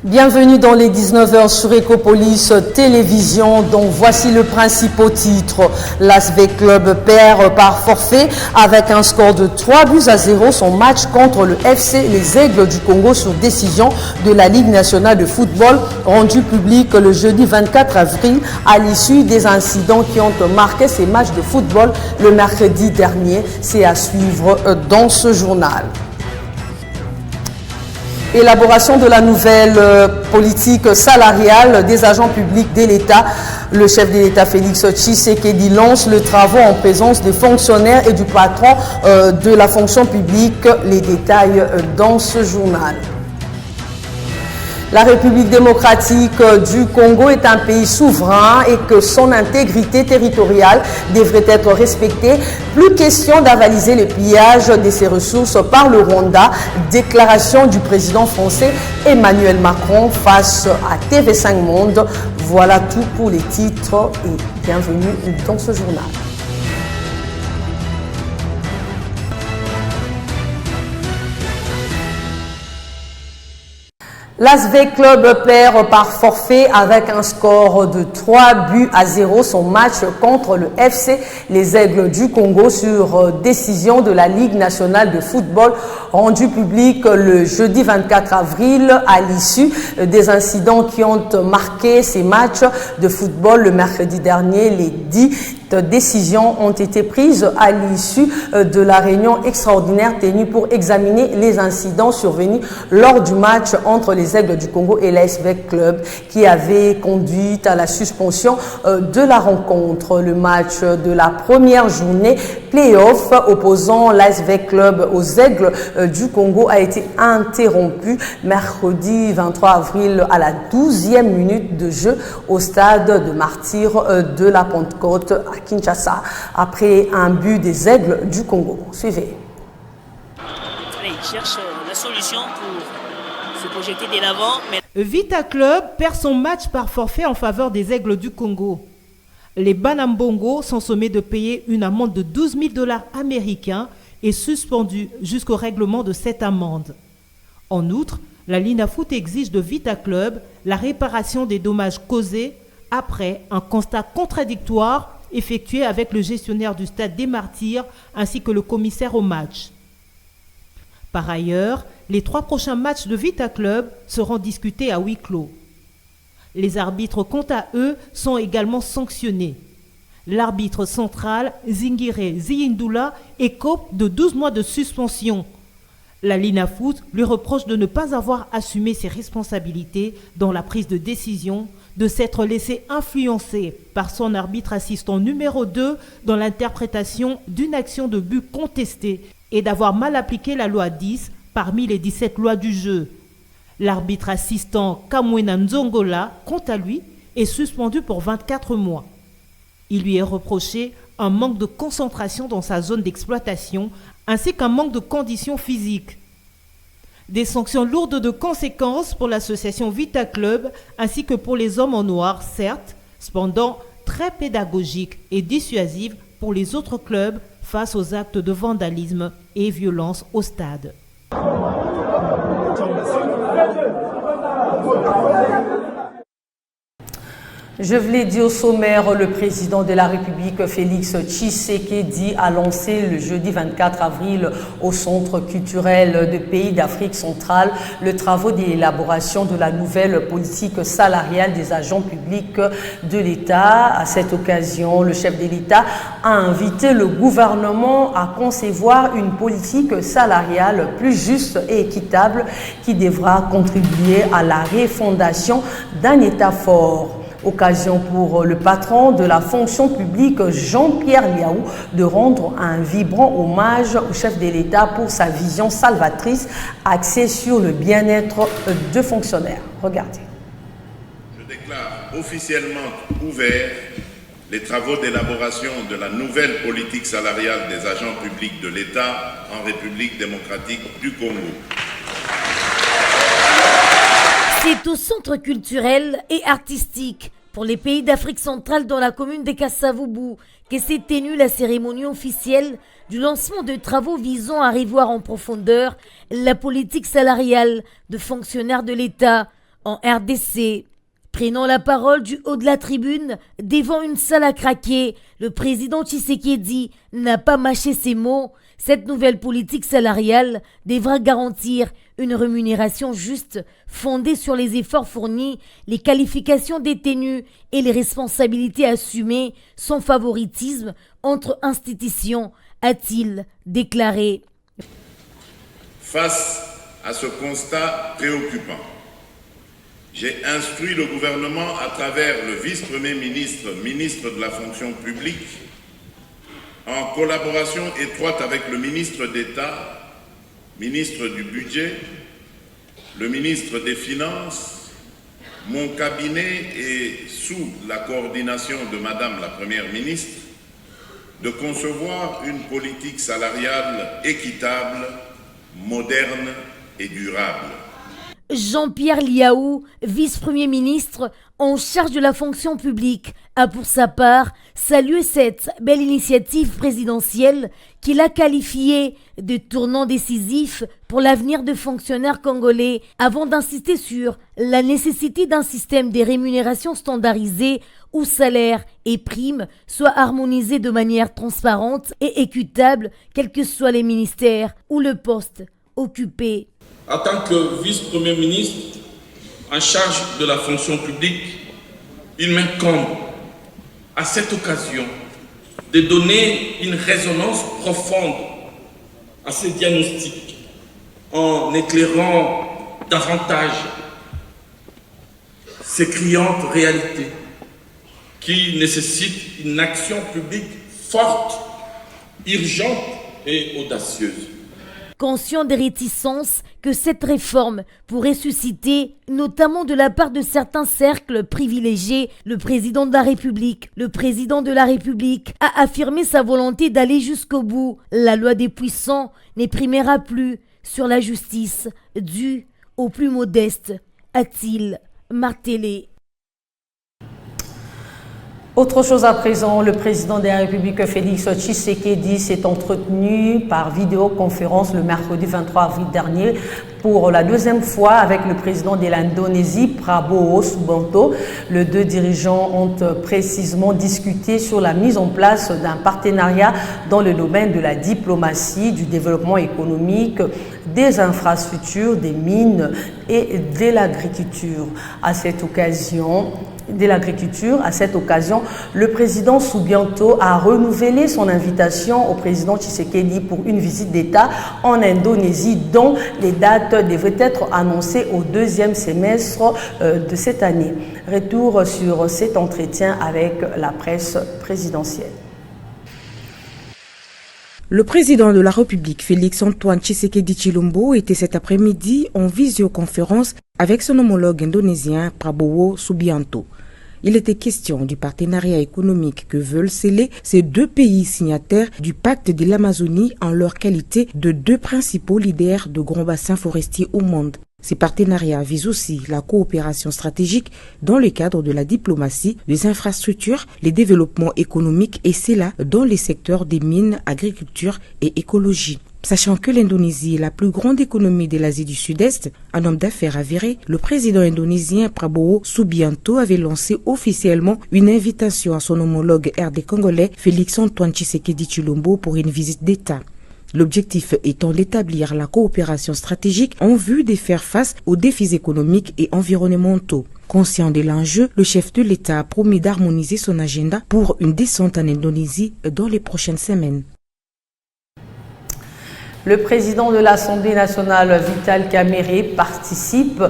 Bienvenue dans les 19h sur Ecopolis Télévision, dont voici le principal titre. L'ASV Club perd par forfait avec un score de 3-0 son match contre le FC Les Aigles du Congo sur décision de la Ligue nationale de football rendu public le jeudi 24 avril à l'issue des incidents qui ont marqué ces matchs de football le mercredi dernier. C'est à suivre dans ce journal. Élaboration de la nouvelle politique salariale des agents publics de l'État. Le chef de l'État Félix Tshisekedi lance le travail en présence des fonctionnaires et du patron de la fonction publique. Les détails dans ce journal. La République démocratique du Congo est un pays souverain et que son intégrité territoriale devrait être respectée. Plus question d'avaliser le pillage de ses ressources par le Rwanda. Déclaration du président français Emmanuel Macron face à TV5 Monde. Voilà tout pour les titres et bienvenue dans ce journal. L'ASV Club perd par forfait avec un score de 3-0 son match contre le FC Les Aigles du Congo sur décision de la Ligue nationale de football rendu public le jeudi 24 avril à l'issue des incidents qui ont marqué ces matchs de football le mercredi dernier. Les 10 décisions ont été prises à l'issue de la réunion extraordinaire tenue pour examiner les incidents survenus lors du match entre les Aigles du Congo et l'ASV Club qui avait conduit à la suspension de la rencontre. Le match de la première journée play-off opposant l'ASV Club aux Aigles du Congo a été interrompu mercredi 23 avril à la 12e minute de jeu au stade de Martyrs de la Pentecôte à Kinshasa après un but des Aigles du Congo. Suivez. Allez, il cherche la solution pour se projeter de l'avant. Mais... Vita Club perd son match par forfait en faveur des Aigles du Congo. Les Banambongo sont sommés de payer une amende de 12 000 $ américains et suspendus jusqu'au règlement de cette amende. En outre, la Linafoot exige de Vita Club la réparation des dommages causés après un constat contradictoire effectué avec le gestionnaire du stade des Martyrs ainsi que le commissaire au match. Par ailleurs, les 3 prochains matchs de Vita Club seront discutés à huis clos. Les arbitres, quant à eux, sont également sanctionnés. L'arbitre central, Zingire Ziyindula, écope de 12 mois de suspension. La Linafoot lui reproche de ne pas avoir assumé ses responsabilités dans la prise de décision, de s'être laissé influencer par son arbitre assistant numéro 2 dans l'interprétation d'une action de but contestée et d'avoir mal appliqué la loi 10 parmi les 17 lois du jeu. L'arbitre assistant Kamwena Nzongola, quant à lui, est suspendu pour 24 mois. Il lui est reproché un manque de concentration dans sa zone d'exploitation ainsi qu'un manque de conditions physiques. Des sanctions lourdes de conséquences pour l'association Vita Club ainsi que pour les hommes en noir, certes, cependant très pédagogiques et dissuasives pour les autres clubs face aux actes de vandalisme et violence au stade. Je vous l'ai dit au sommaire, le président de la République, Félix Tshisekedi, a lancé le jeudi 24 avril au Centre culturel de pays d'Afrique centrale le travail d'élaboration de la nouvelle politique salariale des agents publics de l'État. À cette occasion, le chef de l'État a invité le gouvernement à concevoir une politique salariale plus juste et équitable qui devra contribuer à la refondation d'un État fort. Occasion pour le patron de la fonction publique, Jean-Pierre Liaou, de rendre un vibrant hommage au chef de l'État pour sa vision salvatrice axée sur le bien-être de fonctionnaires. Regardez. Je déclare officiellement ouverts les travaux d'élaboration de la nouvelle politique salariale des agents publics de l'État en République démocratique du Congo. C'est au centre culturel et artistique pour les pays d'Afrique centrale dans la commune de Kassavubu que s'est tenue la cérémonie officielle du lancement de travaux visant à revoir en profondeur la politique salariale de fonctionnaires de l'État en RDC. Prenant la parole du haut de la tribune, devant une salle à craquer, le président Tshisekedi n'a pas mâché ses mots. Cette nouvelle politique salariale devra garantir une rémunération juste, fondée sur les efforts fournis, les qualifications détenues et les responsabilités assumées, sans favoritisme entre institutions, a-t-il déclaré. Face à ce constat préoccupant, j'ai instruit le gouvernement à travers le vice-premier ministre, ministre de la fonction publique, en collaboration étroite avec le ministre d'État, ministre du Budget, le ministre des Finances, mon cabinet et sous la coordination de Madame la Première ministre, de concevoir une politique salariale équitable, moderne et durable. Jean-Pierre Liaou, vice-premier ministre en charge de la fonction publique, a pour sa part salué cette belle initiative présidentielle qu'il a qualifiée de tournant décisif pour l'avenir des fonctionnaires congolais, avant d'insister sur la nécessité d'un système de rémunération standardisé où salaires et primes soient harmonisés de manière transparente et équitable, quels que soient les ministères ou le poste occupé. En tant que vice-premier ministre en charge de la fonction publique, il m'incombe à cette occasion de donner une résonance profonde à ces diagnostics en éclairant davantage ces criantes réalités qui nécessitent une action publique forte, urgente et audacieuse. Conscient des réticences que cette réforme pourrait susciter, notamment de la part de certains cercles privilégiés, le président de la République a affirmé sa volonté d'aller jusqu'au bout. La loi des puissants n'éprimera plus sur la justice due aux plus modestes, a-t-il martelé. Autre chose à présent, le président de la République Félix Tshisekedi s'est entretenu par vidéoconférence le mercredi 23 avril dernier pour la deuxième fois avec le président de l'Indonésie, Prabowo Subianto. Les deux dirigeants ont précisément discuté sur la mise en place d'un partenariat dans le domaine de la diplomatie, du développement économique, des infrastructures, des mines et de l'agriculture. À cette occasion, le président Subianto a renouvelé son invitation au président Tshisekedi pour une visite d'État en Indonésie dont les dates devraient être annoncées au deuxième semestre de cette année. Retour sur cet entretien avec la presse présidentielle. Le président de la République, Félix-Antoine Tshisekedi Tshilombo, était cet après-midi en visioconférence avec son homologue indonésien Prabowo Subianto. Il était question du partenariat économique que veulent sceller ces deux pays signataires du pacte de l'Amazonie en leur qualité de deux principaux leaders de grands bassins forestiers au monde. Ces partenariats visent aussi la coopération stratégique dans le cadre de la diplomatie, des infrastructures, les développements économiques et cela dans les secteurs des mines, agriculture et écologie. Sachant que l'Indonésie est la plus grande économie de l'Asie du Sud-Est, un homme d'affaires avéré, le président indonésien Prabowo Subianto avait lancé officiellement une invitation à son homologue RD congolais Félix-Antoine Tshisekedi Tshilombo pour une visite d'État. L'objectif étant d'établir la coopération stratégique en vue de faire face aux défis économiques et environnementaux. Conscient de l'enjeu, le chef de l'État a promis d'harmoniser son agenda pour une descente en Indonésie dans les prochaines semaines. Le président de l'Assemblée nationale, Vital Kamerhe, participe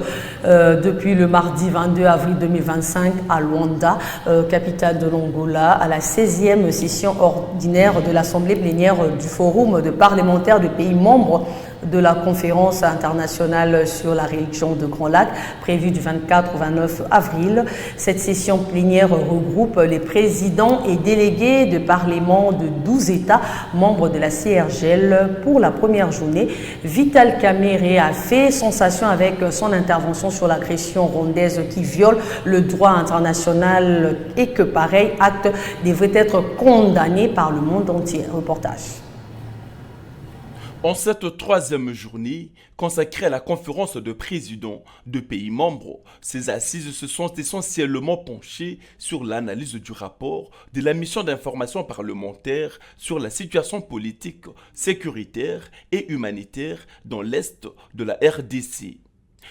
depuis le mardi 22 avril 2025 à Luanda, capitale de l'Angola, à la 16e session ordinaire de l'Assemblée plénière du Forum de parlementaires de pays membres de la conférence internationale sur la région de Grand Lac, prévue du 24 au 29 avril. Cette session plénière regroupe les présidents et délégués de parlement de 12 États membres de la CIRGL. Pour la première journée, Vital Kamerhe a fait sensation avec son intervention sur l'agression rwandaise qui viole le droit international et que pareil acte devrait être condamné par le monde entier. Reportage. En cette troisième journée, consacrée à la conférence de présidents de pays membres, ces assises se sont essentiellement penchées sur l'analyse du rapport de la mission d'information parlementaire sur la situation politique, sécuritaire et humanitaire dans l'Est de la RDC.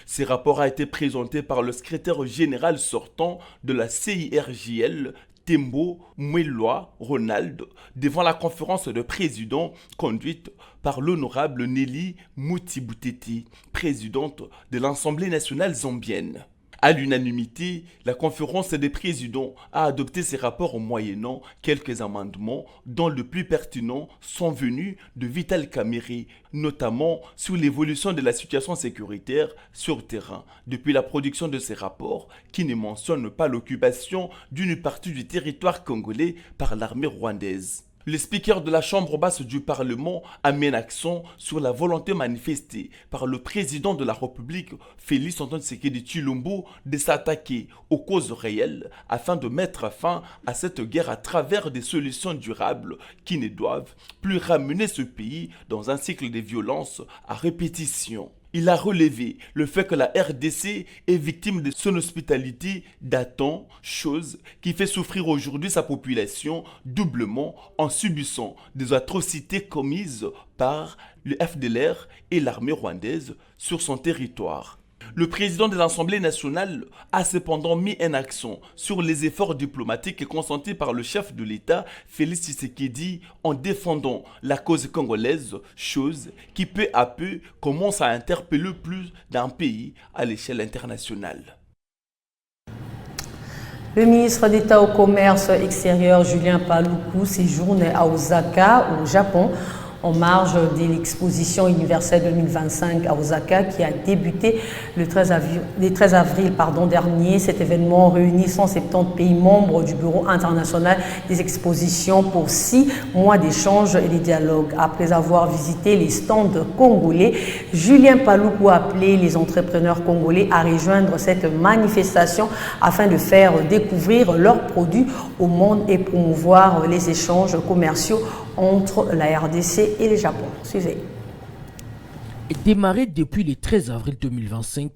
Ce rapport a été présenté par le secrétaire général sortant de la CIRJL, Tembo Mweloa Ronald, devant la conférence de présidents conduite par l'honorable Nelly Moutibuteti, présidente de l'Assemblée nationale zambienne. À l'unanimité, la conférence des présidents a adopté ces rapports moyennant quelques amendements dont le plus pertinent sont venus de Vital Kamerhe, notamment sur l'évolution de la situation sécuritaire sur terrain depuis la production de ces rapports qui ne mentionnent pas l'occupation d'une partie du territoire congolais par l'armée rwandaise. Le speaker de la Chambre basse du Parlement a mis l'accent sur la volonté manifestée par le président de la République, Félix Antoine Tshisekedi Tshilombo, de s'attaquer aux causes réelles afin de mettre fin à cette guerre à travers des solutions durables qui ne doivent plus ramener ce pays dans un cycle de violence à répétition. Il a relevé le fait que la RDC est victime de son hospitalité datant, chose qui fait souffrir aujourd'hui sa population doublement en subissant des atrocités commises par le FDLR et l'armée rwandaise sur son territoire. Le président de l'Assemblée nationale a cependant mis un accent sur les efforts diplomatiques consentis par le chef de l'État, Félix Tshisekedi, en défendant la cause congolaise, chose qui peu à peu commence à interpeller plus d'un pays à l'échelle internationale. Le ministre d'État au commerce extérieur, Julien Paluku, séjourne à Osaka, au Japon, en marge de l'exposition universelle 2025 à Osaka qui a débuté le 13 avril dernier. Cet événement réunit 170 pays membres du Bureau international des expositions pour 6 mois d'échanges et de dialogues. Après avoir visité les stands congolais, Julien Paluku a appelé les entrepreneurs congolais à rejoindre cette manifestation afin de faire découvrir leurs produits au monde et promouvoir les échanges commerciaux entre la RDC et le Japon. Suivez. Démarré depuis le 13 avril 2025,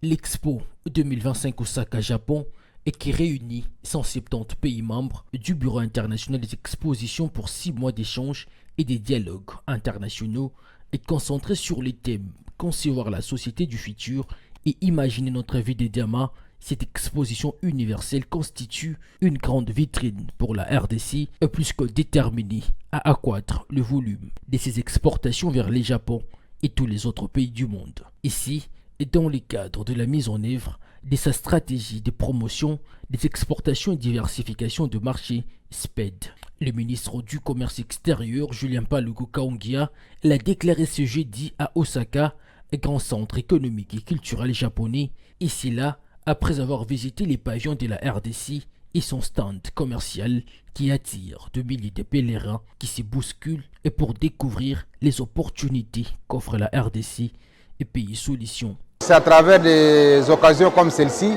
l'Expo 2025 Osaka, Japon, et qui réunit 170 pays membres du Bureau international des expositions pour 6 mois d'échanges et des dialogues internationaux, est concentré sur les thèmes concevoir la société du futur et imaginer notre vie des diamants. Cette exposition universelle constitue une grande vitrine pour la RDC et plus que déterminée à accroître le volume de ses exportations vers le Japon et tous les autres pays du monde. Ici, dans le cadre de la mise en œuvre de sa stratégie de promotion des exportations et diversification de marché SPED. Le ministre du Commerce extérieur, Julien Paluku Kaongia, l'a déclaré ce jeudi à Osaka, grand centre économique et culturel japonais, ici là, après avoir visité les pavillons de la RDC et son stand commercial qui attire de milliers de pèlerins qui se bousculent et pour découvrir les opportunités qu'offre la RDC et pays solutions. C'est à travers des occasions comme celle-ci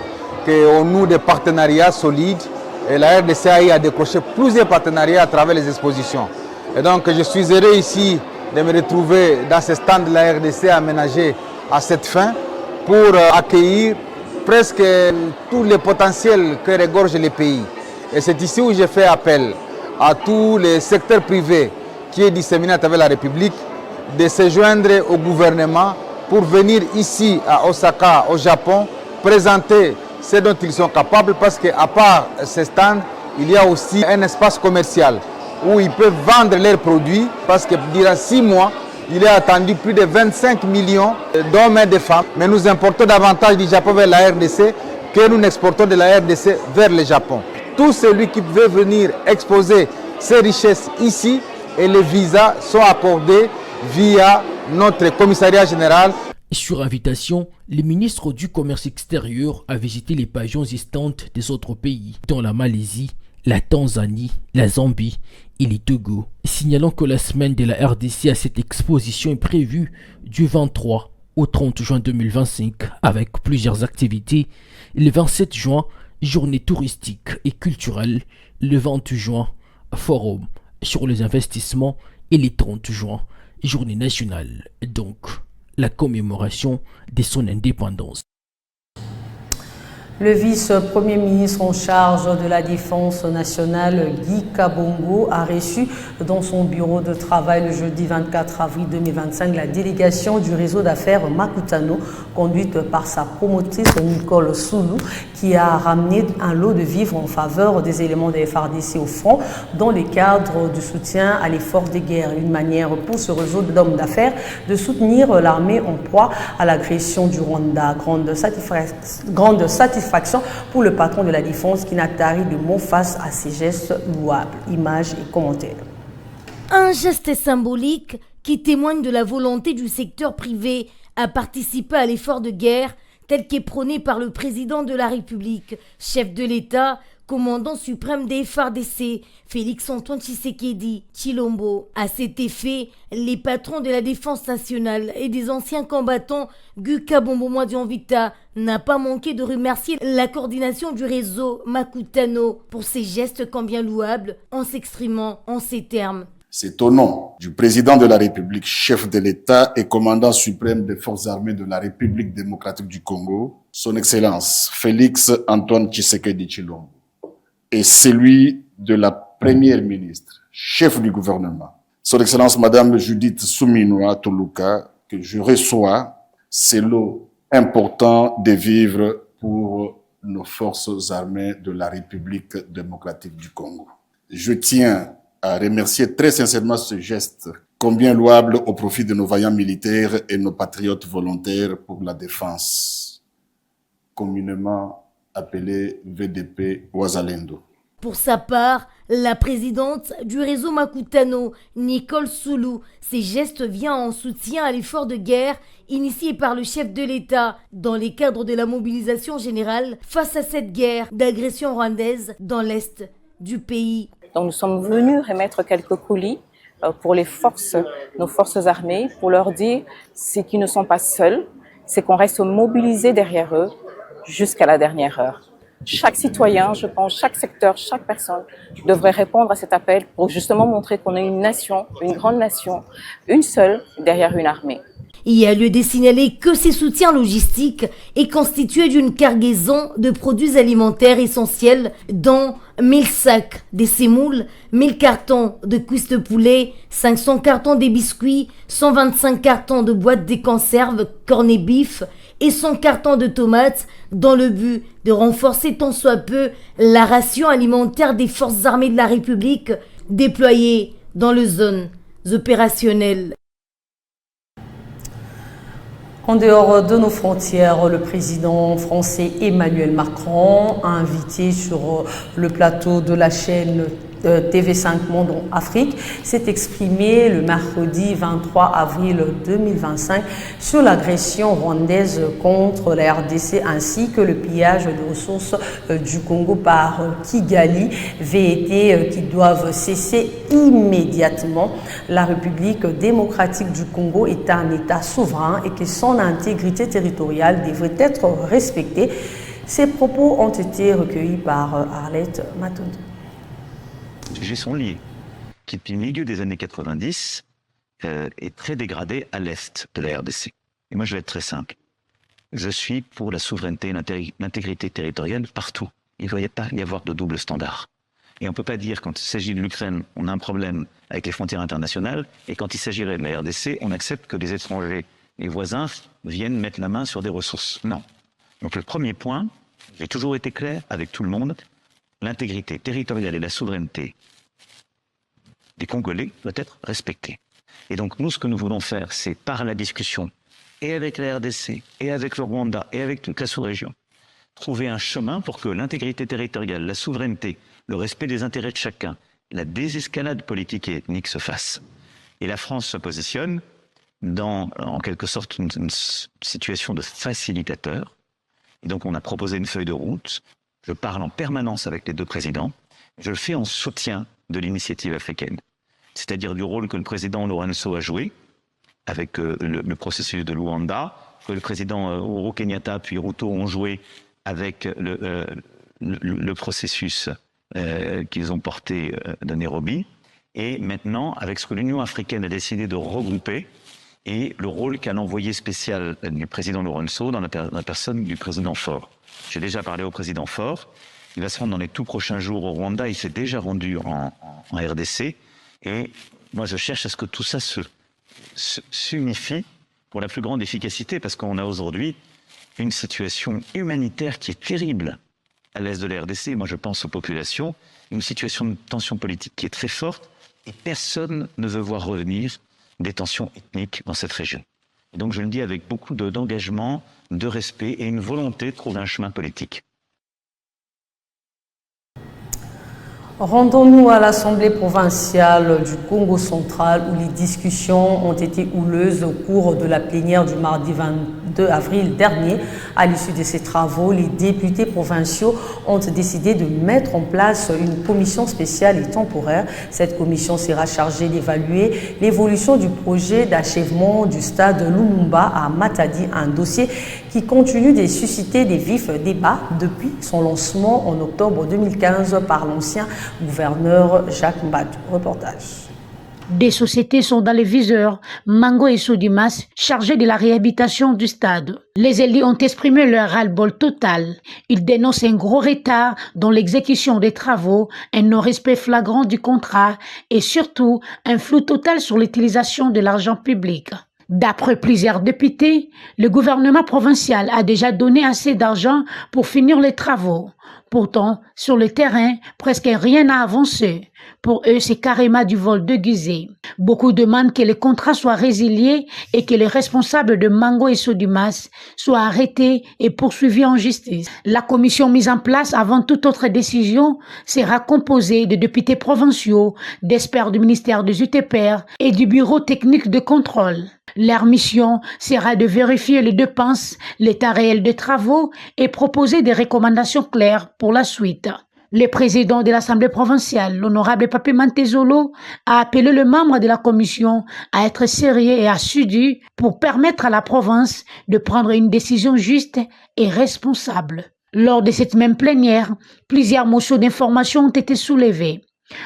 qu'on noue des partenariats solides et la RDC a décroché plusieurs partenariats à travers les expositions. Et donc je suis heureux ici de me retrouver dans ce stand de la RDC aménagé à cette fin pour accueillir presque tous les potentiels que regorgent les pays. Et c'est ici où je fais appel à tous les secteurs privés qui est disséminé à travers la République de se joindre au gouvernement pour venir ici à Osaka, au Japon, présenter ce dont ils sont capables parce qu'à part ces stands, il y a aussi un espace commercial où ils peuvent vendre leurs produits parce que durant 6 mois, il est attendu plus de 25 millions d'hommes et de femmes. Mais nous importons davantage du Japon vers la RDC que nous n'exportons de la RDC vers le Japon. Tout celui qui veut venir exposer ses richesses ici et les visas sont accordés via notre commissariat général. Sur invitation, le ministre du Commerce extérieur a visité les pavillons et stands des autres pays, dont la Malaisie, la Tanzanie, la Zambie et le Togo, signalant que la semaine de la RDC à cette exposition est prévue du 23 au 30 juin 2025 avec plusieurs activités. Le 27 juin, journée touristique et culturelle. Le 28 juin, forum sur les investissements et le 30 juin, journée nationale, donc la commémoration de son indépendance. Le vice-premier ministre en charge de la Défense nationale, Guy Kabongo, a reçu dans son bureau de travail le jeudi 24 avril 2025 la délégation du réseau d'affaires Makutano, conduite par sa promotrice Nicole Soulou, qui a ramené un lot de vivres en faveur des éléments de FARDC au front dans le cadre du soutien à l'effort de guerre. Une manière pour ce réseau d'hommes d'affaires de soutenir l'armée en proie à l'agression du Rwanda. Grande satisfaction pour le patron de la défense qui n'a tari de mots face à ces gestes louables. Images et commentaires. Un geste symbolique qui témoigne de la volonté du secteur privé à participer à l'effort de guerre tel qu'est prôné par le président de la République, chef de l'État, commandant suprême des FARDC, Félix-Antoine Tshisekedi Tshilombo. À cet effet, les patrons de la défense nationale et des anciens combattants Guy Kabongo Mwadianvita n'a pas manqué de remercier la coordination du réseau Makutano pour ces gestes combien louables en s'exprimant en ces termes. C'est au nom du président de la République, chef de l'État et commandant suprême des forces armées de la République démocratique du Congo, son Excellence Félix-Antoine Tshisekedi Tshilombo, et celui de la première ministre, chef du gouvernement, son Excellence Madame Judith Suminwa Toluka, que je reçois, c'est lot important de vivre pour nos forces armées de la République démocratique du Congo. Je tiens à remercier très sincèrement ce geste, combien louable au profit de nos vaillants militaires et nos patriotes volontaires pour la défense, communément appelé VDP Wazalendo. Pour sa part, la présidente du réseau Makutano, Nicole Soulou, ces gestes viennent en soutien à l'effort de guerre initié par le chef de l'État dans les cadres de la mobilisation générale face à cette guerre d'agression rwandaise dans l'est du pays. Donc nous sommes venus remettre quelques colis pour nos forces armées, pour leur dire c'est qu'ils ne sont pas seuls, c'est qu'on reste mobilisés derrière eux jusqu'à la dernière heure. Chaque citoyen, je pense, chaque secteur, chaque personne devrait répondre à cet appel pour justement montrer qu'on est une nation, une grande nation, une seule derrière une armée. Il y a lieu de signaler que ces soutiens logistiques est constitué d'une cargaison de produits alimentaires essentiels dont 1000 sacs de sémoules, 1000 cartons de cuisses de poulet, 500 cartons de biscuits, 125 cartons de boîtes de conserves, corned beef et 100 cartons de tomates dans le but de renforcer tant soit peu la ration alimentaire des forces armées de la République déployées dans les zones opérationnelles. En dehors de nos frontières, le président français Emmanuel Macron a invité sur le plateau de la chaîne TV5 Monde en Afrique, s'est exprimé le mercredi 23 avril 2025 sur l'agression rwandaise contre la RDC ainsi que le pillage de ressources du Congo par Kigali, VET qui doivent cesser immédiatement. La République démocratique du Congo est un État souverain et que son intégrité territoriale devrait être respectée. Ces propos ont été recueillis par Arlette Matondo. Les sujets sont liés, qui depuis le milieu des années 90 est très dégradé à l'est de la RDC. Et moi je vais être très simple. Je suis pour la souveraineté et l'intégrité territoriale partout. Il ne doit pas y avoir de double standard. Et on ne peut pas dire quand il s'agit de l'Ukraine, on a un problème avec les frontières internationales, et quand il s'agirait de la RDC, on accepte que des étrangers, les voisins, viennent mettre la main sur des ressources. Non. Donc le premier point, j'ai toujours été clair avec tout le monde, l'intégrité territoriale et la souveraineté des Congolais doit être respectée. Et donc nous, ce que nous voulons faire, c'est par la discussion, et avec la RDC, et avec le Rwanda, et avec toute la sous-région, trouver un chemin pour que l'intégrité territoriale, la souveraineté, le respect des intérêts de chacun, la désescalade politique et ethnique se fasse. Et la France se positionne dans, en quelque sorte, une situation de facilitateur. Et donc on a proposé une feuille de route. Je parle en permanence avec les deux présidents. Je le fais en soutien de l'initiative africaine. C'est-à-dire du rôle que le président Lorenzo a joué avec le processus de Luanda, que le président Uhuru Kenyatta puis Ruto ont joué avec le processus qu'ils ont porté de Nairobi, Et maintenant, avec ce que l'Union africaine a décidé de regrouper, et le rôle qu'a l'envoyé spécial du président Lourenço dans la personne du président Faure. J'ai déjà parlé au président Faure. Il va se rendre dans les tout prochains jours au Rwanda. Il s'est déjà rendu en RDC. Et moi, je cherche à ce que tout ça s'unifie pour la plus grande efficacité, parce qu'on a aujourd'hui une situation humanitaire qui est terrible à l'est de la RDC. Moi, je pense aux populations. Une situation de tension politique qui est très forte. Et personne ne veut voir revenir des tensions ethniques dans cette région. Et donc je le dis avec beaucoup d'engagement, de respect et une volonté de trouver un chemin politique. Rendons-nous à l'Assemblée provinciale du Congo central où les discussions ont été houleuses au cours de la plénière du mardi 22 avril dernier. À l'issue de ces travaux, les députés provinciaux ont décidé de mettre en place une commission spéciale et temporaire. Cette commission sera chargée d'évaluer l'évolution du projet d'achèvement du stade Lumumba à Matadi, un dossier qui continue de susciter des vifs débats depuis son lancement en octobre 2015 par l'ancien gouverneur Jacques Mbadou. Reportage. Des sociétés sont dans les viseurs, Mango et Sodimas, chargés de la réhabilitation du stade. Les élus ont exprimé leur ras-le-bol total. Ils dénoncent un gros retard dans l'exécution des travaux, un non-respect flagrant du contrat et surtout un flou total sur l'utilisation de l'argent public. D'après plusieurs députés, le gouvernement provincial a déjà donné assez d'argent pour finir les travaux. Pourtant, sur le terrain, presque rien n'a avancé. Pour eux, c'est carrément du vol déguisé. Beaucoup demandent que les contrats soient résiliés et que les responsables de Mango et Sodimas soient arrêtés et poursuivis en justice. La commission mise en place avant toute autre décision sera composée de députés provinciaux, d'experts du ministère des UTPR et du bureau technique de contrôle. Leur mission sera de vérifier les dépenses, l'état réel des travaux et proposer des recommandations claires pour la suite. Le président de l'Assemblée provinciale, l'honorable Papé Mantezolo, a appelé le membre de la commission à être sérieux et assidu pour permettre à la province de prendre une décision juste et responsable. Lors de cette même plénière, plusieurs motions d'information ont été soulevées.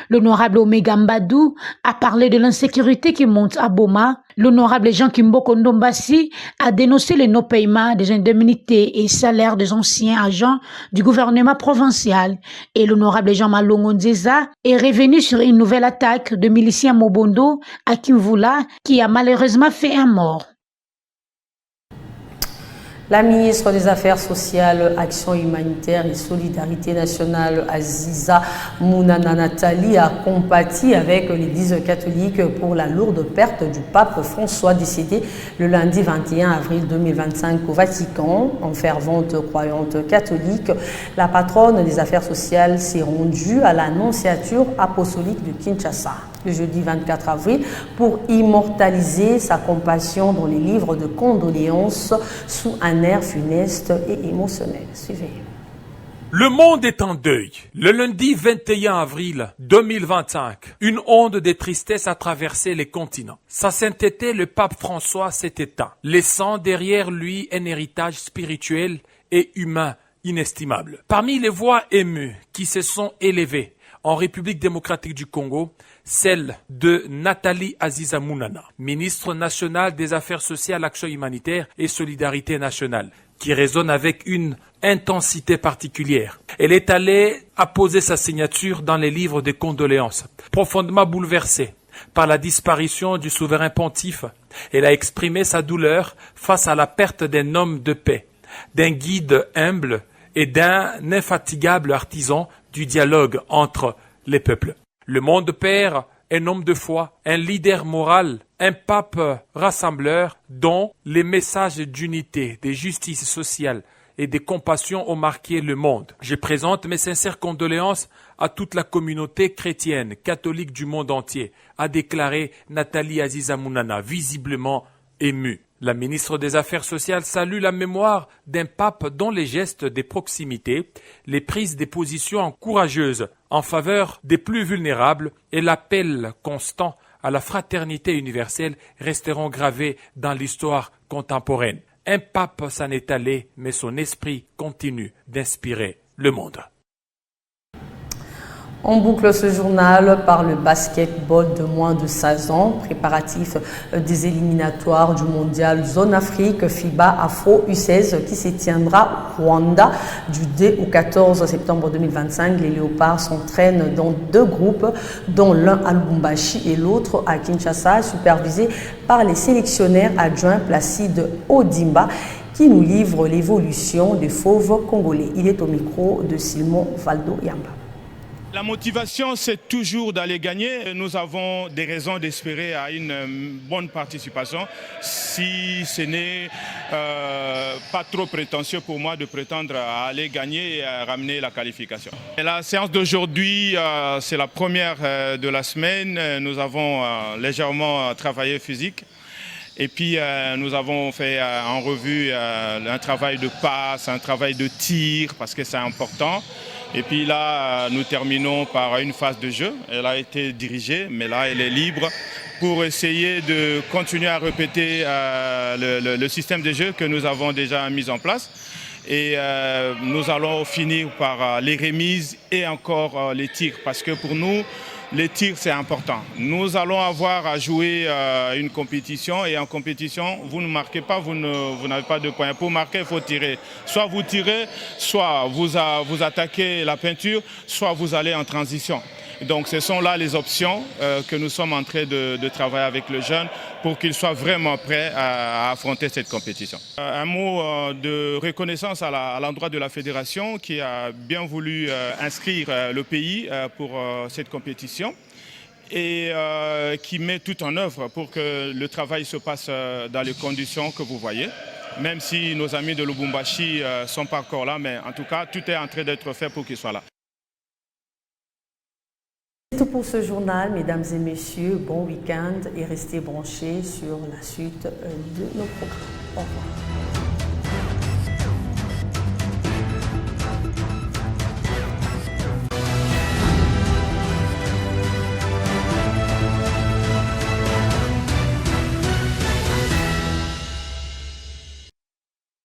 L'honorable Omega Mbadou a parlé de l'insécurité qui monte à Boma. L'honorable Jean Kimboko Ndombasi a dénoncé le non-paiement des indemnités et salaires des anciens agents du gouvernement provincial. Et l'honorable Jean Malongo Nzeza est revenu sur une nouvelle attaque de miliciens Mobondo à Kimvula qui a malheureusement fait un mort. La ministre des Affaires sociales, Action humanitaire et Solidarité nationale, Aziza Mounana Nathalie, a compati avec l'Église catholique pour la lourde perte du pape François, décédé le lundi 21 avril 2025 au Vatican. En fervente croyante catholique, la patronne des affaires sociales s'est rendue à l'Annonciature apostolique de Kinshasa le jeudi 24 avril pour immortaliser sa compassion dans les livres de condoléances sous un air funeste et émotionnel. Suivez. Le monde est en deuil. Le lundi 21 avril 2025, une onde de tristesse a traversé les continents. Sa sainteté, le pape François, s'est éteint, laissant derrière lui un héritage spirituel et humain inestimable. Parmi les voix émues qui se sont élevées en République démocratique du Congo, celle de Nathalie Aziza Mounana, ministre nationale des Affaires sociales, Action humanitaire et Solidarité nationale, qui résonne avec une intensité particulière. Elle est allée apposer sa signature dans les livres de condoléances, profondément bouleversée par la disparition du souverain pontife. Elle a exprimé sa douleur face à la perte d'un homme de paix, d'un guide humble et d'un infatigable artisan du dialogue entre les peuples. Le monde perd un homme de foi, un leader moral, un pape rassembleur dont les messages d'unité, de justice sociale et de compassion ont marqué le monde. Je présente mes sincères condoléances à toute la communauté chrétienne, catholique du monde entier, a déclaré Nathalie Aziza Mounana, visiblement émue. La ministre des Affaires sociales salue la mémoire d'un pape dont les gestes de proximité, les prises de positions courageuses en faveur des plus vulnérables et l'appel constant à la fraternité universelle resteront gravés dans l'histoire contemporaine. Un pape s'en est allé, mais son esprit continue d'inspirer le monde. On boucle ce journal par le basketball de moins de 16 ans, préparatif des éliminatoires du mondial Zone Afrique FIBA Afro U16 qui se tiendra au Rwanda du 2 au 14 septembre 2025. Les Léopards s'entraînent dans 2 groupes, dont l'un à Lubumbashi et l'autre à Kinshasa, supervisés par les sélectionnaires adjoints Placide Odimba, qui nous livre l'évolution des fauves congolais. Il est au micro de Simon Valdo Yamba. La motivation, c'est toujours d'aller gagner. Nous avons des raisons d'espérer à une bonne participation, si ce n'est pas trop prétentieux pour moi de prétendre à aller gagner et à ramener la qualification. Et la séance d'aujourd'hui, c'est la première de la semaine. Nous avons légèrement travaillé physique. Et puis nous avons fait en revue un travail de passe, un travail de tir, parce que c'est important. Et puis là, nous terminons par une phase de jeu. Elle a été dirigée, mais là, elle est libre pour essayer de continuer à répéter le système de jeu que nous avons déjà mis en place. Et nous allons finir par les remises et encore les tirs, parce que pour nous, les tirs, c'est important. Nous allons avoir à jouer une compétition et en compétition, vous ne marquez pas, vous n'avez pas de points. Pour marquer, il faut tirer. Soit vous tirez, soit vous attaquez la peinture, soit vous allez en transition. Donc ce sont là les options que nous sommes en train de travailler avec le jeune pour qu'il soit vraiment prêt à affronter cette compétition. Un mot de reconnaissance à l'endroit de la fédération qui a bien voulu inscrire le pays pour cette compétition et qui met tout en œuvre pour que le travail se passe dans les conditions que vous voyez. Même si nos amis de Lubumbashi ne sont pas encore là, mais en tout cas, tout est en train d'être fait pour qu'ils soient là. C'est tout pour ce journal, mesdames et messieurs. Bon week-end et restez branchés sur la suite de nos programmes. Au revoir.